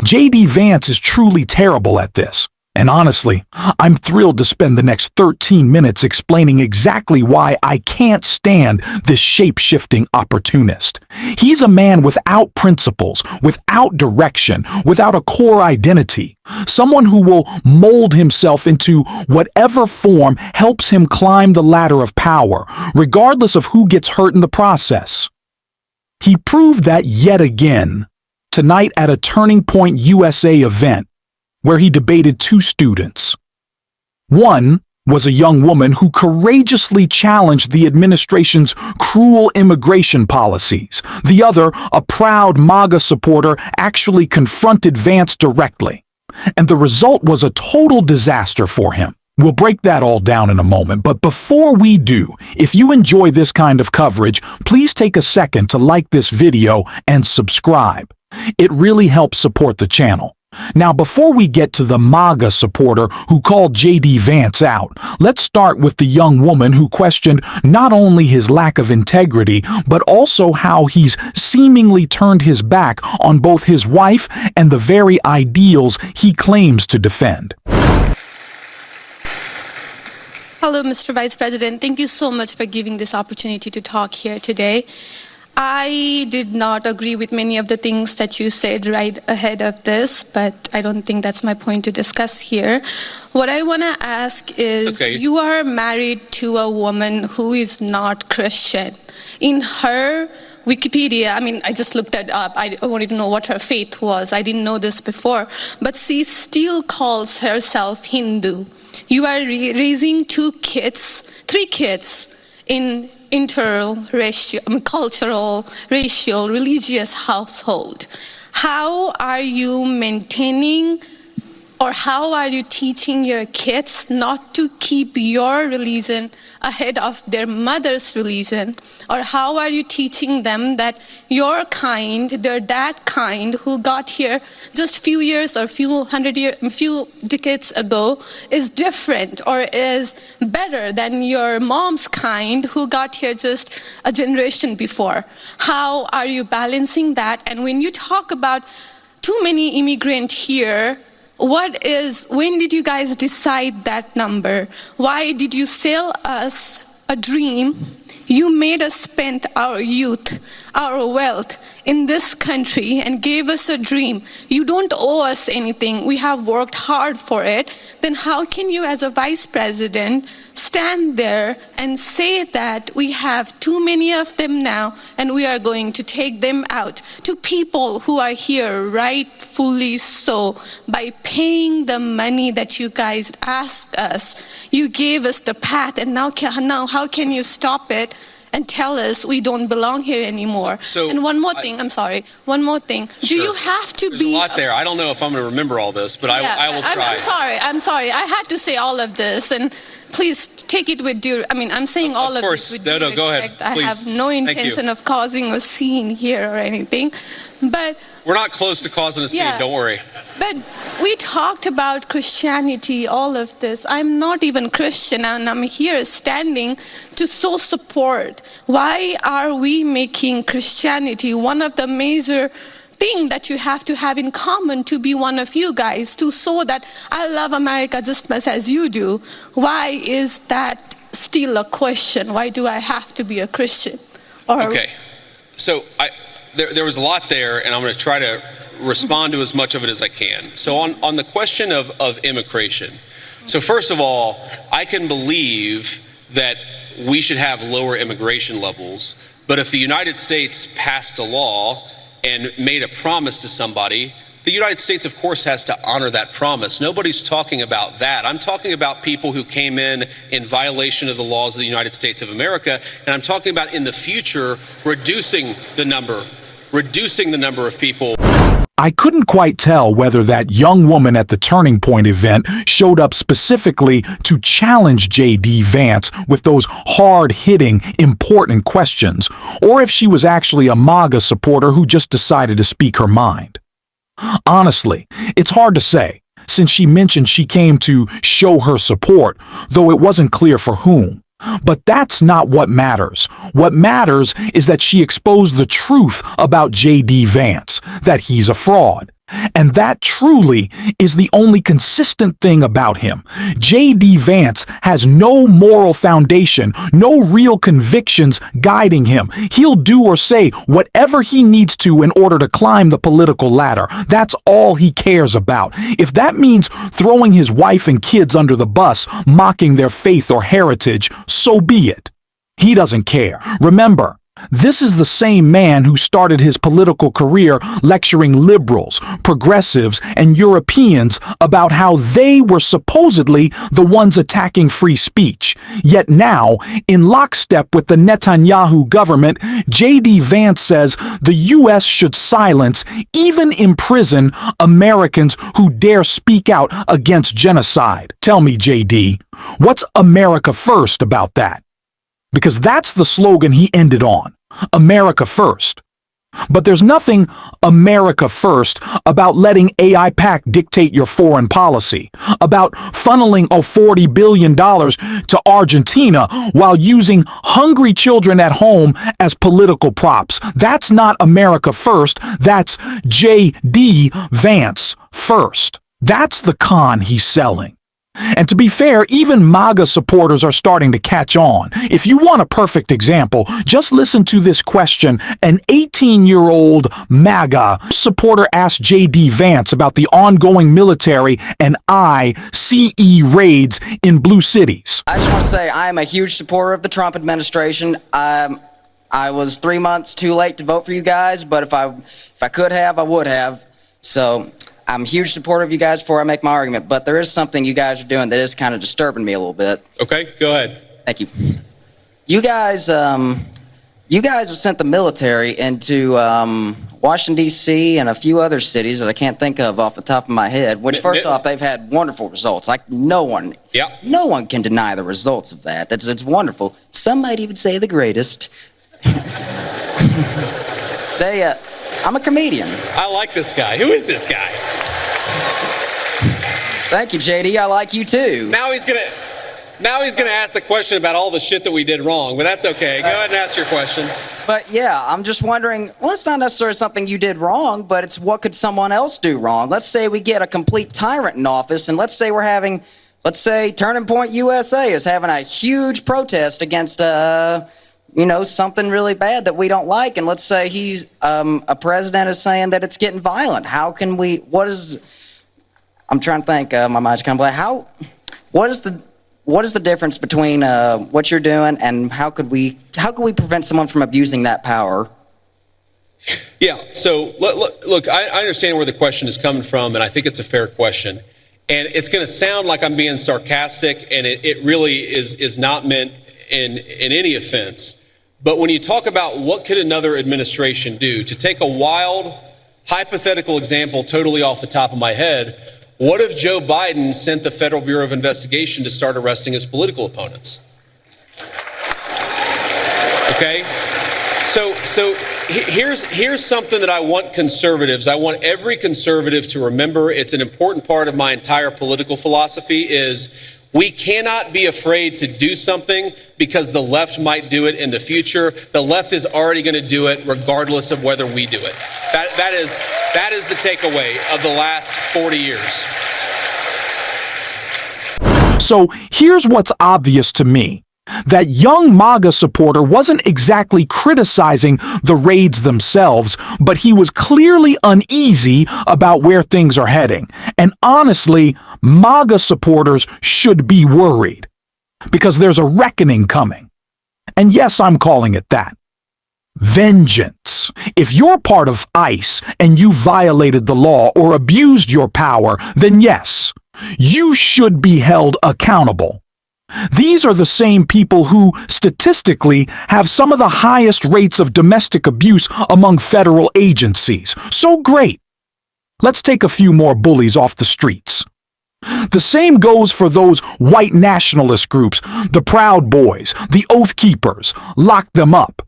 J.D. Vance is truly terrible at this. And honestly, I'm thrilled to spend the next 13 minutes explaining exactly why I can't stand this shape-shifting opportunist. He's a man without principles, without direction, without a core identity. Someone who will mold himself into whatever form helps him climb the ladder of power, regardless of who gets hurt in the process. He proved that yet again, tonight at a Turning Point USA event, where he debated two students. One was a young woman who courageously challenged the administration's cruel immigration policies. The other, a proud MAGA supporter, actually confronted Vance directly. And the result was a total disaster for him. We'll break that all down in a moment, but before we do, if you enjoy this kind of coverage, please take a second to like this video and subscribe. It really helps support the channel. Now, before we get to the MAGA supporter who called J.D. Vance out, let's start with the young woman who questioned not only his lack of integrity, but also how he's seemingly turned his back on both his wife and the very ideals he claims to defend. Hello, Mr. Vice President. Thank you so much for giving this opportunity to talk here today. I did not agree with many of the things that you said right ahead of this, but I don't think that's my point to discuss here. What I want to ask is, you are married to a woman who is not Christian. In her Wikipedia, I just looked that up. I wanted to know what her faith was. I didn't know this before, but she still calls herself Hindu. You are raising three kids in interracial, cultural, racial, religious household. How are you maintaining, or how are you teaching your kids not to keep your religion ahead of their mother's religion? Or how are you teaching them that your kind, they're that kind who got here just few years or few decades ago is different or is better than your mom's kind who got here just a generation before? How are you balancing that? And when you talk about too many immigrants here, when did you guys decide that number? Why did you sell us a dream? You made us spend our youth, our wealth in this country and gave us a dream. You don't owe us anything. We have worked hard for it. Then how can you as a vice president stand there and say that we have too many of them now and we are going to take them out to people who are here rightfully so by paying the money that you guys asked us? You gave us the path, and now how can you stop it and tell us we don't belong here anymore? And one more thing, one more thing. Sure. Do you have to There's a lot there. I don't know if I'm going to remember all this, but I will try. I'm sorry. I had to say all of this, and please take it with due. I'm saying all of this with due respect. Go ahead. I have no intention of causing a scene here or anything, but we're not close to causing a scene. Don't worry. But we talked about Christianity, all of this. I'm not even Christian, and I'm here standing to show support. Why are we making Christianity one of the major thing that you have to have in common to be one of you guys, to show that I love America just as much as you do? Why is that still a question? Why do I have to be a Christian? Okay, so there was a lot there, and I'm going to try to respond to as much of it as I can. So on the question of immigration, so first of all, I can believe that we should have lower immigration levels, but if the United States passed a law and made a promise to somebody, the United States, of course, has to honor that promise. Nobody's talking about that. I'm talking about people who came in violation of the laws of the United States of America, and I'm talking about in the future reducing the number of people. I couldn't quite tell whether that young woman at the Turning Point event showed up specifically to challenge J.D. Vance with those hard-hitting, important questions, or if she was actually a MAGA supporter who just decided to speak her mind. Honestly, it's hard to say, since she mentioned she came to show her support, though it wasn't clear for whom. But that's not what matters. What matters is that she exposed the truth about J.D. Vance, that he's a fraud. And that truly is the only consistent thing about him. J.D. Vance has no moral foundation, no real convictions guiding him. He'll do or say whatever he needs to in order to climb the political ladder. That's all he cares about. If that means throwing his wife and kids under the bus, mocking their faith or heritage, so be it. He doesn't care. Remember, this is the same man who started his political career lecturing liberals, progressives, and Europeans about how they were supposedly the ones attacking free speech. Yet now, in lockstep with the Netanyahu government, J.D. Vance says the U.S. should silence, even imprison, Americans who dare speak out against genocide. Tell me, J.D., what's America first about that? Because that's the slogan he ended on, America first. But there's nothing America first about letting AIPAC dictate your foreign policy, about funneling $40 billion to Argentina while using hungry children at home as political props. That's not America first, that's J.D. Vance first. That's the con he's selling. And to be fair, even MAGA supporters are starting to catch on. If you want a perfect example, just listen to this question an 18-year-old MAGA supporter asked J.D. Vance about the ongoing military and ICE raids in blue cities. I just want to say I am a huge supporter of the Trump administration. I was 3 months too late to vote for you guys, but if I could have, I would have. So I'm a huge supporter of you guys before I make my argument, but there is something you guys are doing that is kind of disturbing me a little bit. Okay, go ahead. Thank you. You guys have sent the military into Washington, D.C. and a few other cities that I can't think of off the top of my head, which first off, they've had wonderful results. Like no one can deny the results of that. It's wonderful. Some might even say the greatest. I'm a comedian. I like this guy. Who is this guy? Thank you, JD. I like you too. Now he's gonna ask the question about all the shit that we did wrong, but that's okay. Go ahead and ask your question. But yeah, I'm just wondering, well, it's not necessarily something you did wrong, but it's what could someone else do wrong? Let's say we get a complete tyrant in office, and let's say Turning Point USA is having a huge protest against something really bad that we don't like, and let's say he's a president is saying that it's getting violent. How can we? I'm trying to think. My mind's kind of blank. What is the difference between what you're doing and how could we prevent someone from abusing that power? Yeah. So look, I understand where the question is coming from, and I think it's a fair question. And it's going to sound like I'm being sarcastic, and it really is not meant in any offense. But when you talk about what could another administration do, to take a wild, hypothetical example totally off the top of my head, what if Joe Biden sent the Federal Bureau of Investigation to start arresting his political opponents? Okay? So here's something that I want every conservative to remember. It's an important part of my entire political philosophy is we cannot be afraid to do something because the left might do it in the future. The left is already going to do it regardless of whether we do it. That is the takeaway of the last 40 years. So here's what's obvious to me. That young MAGA supporter wasn't exactly criticizing the raids themselves, but he was clearly uneasy about where things are heading. And honestly, MAGA supporters should be worried, because there's a reckoning coming. And yes, I'm calling it that. Vengeance. If you're part of ICE and you violated the law or abused your power, then yes, you should be held accountable. These are the same people who, statistically, have some of the highest rates of domestic abuse among federal agencies. So great. Let's take a few more bullies off the streets. The same goes for those white nationalist groups, the Proud Boys, the Oath Keepers. Lock them up.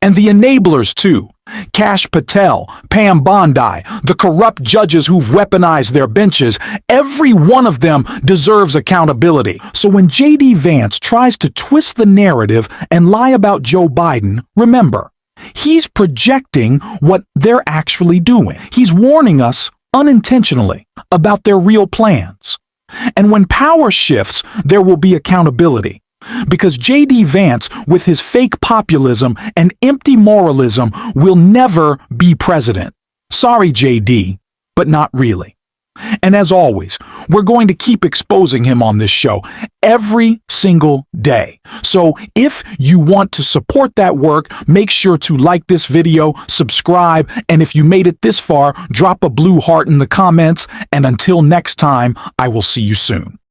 And the enablers, too. Kash Patel, Pam Bondi, the corrupt judges who've weaponized their benches, every one of them deserves accountability. So when J.D. Vance tries to twist the narrative and lie about Joe Biden, remember, he's projecting what they're actually doing. He's warning us unintentionally, about their real plans. And when power shifts, there will be accountability. Because J.D. Vance, with his fake populism and empty moralism, will never be president. Sorry, J.D., but not really. And as always, we're going to keep exposing him on this show every single day. So if you want to support that work, make sure to like this video, subscribe, and if you made it this far, drop a blue heart in the comments. And until next time, I will see you soon.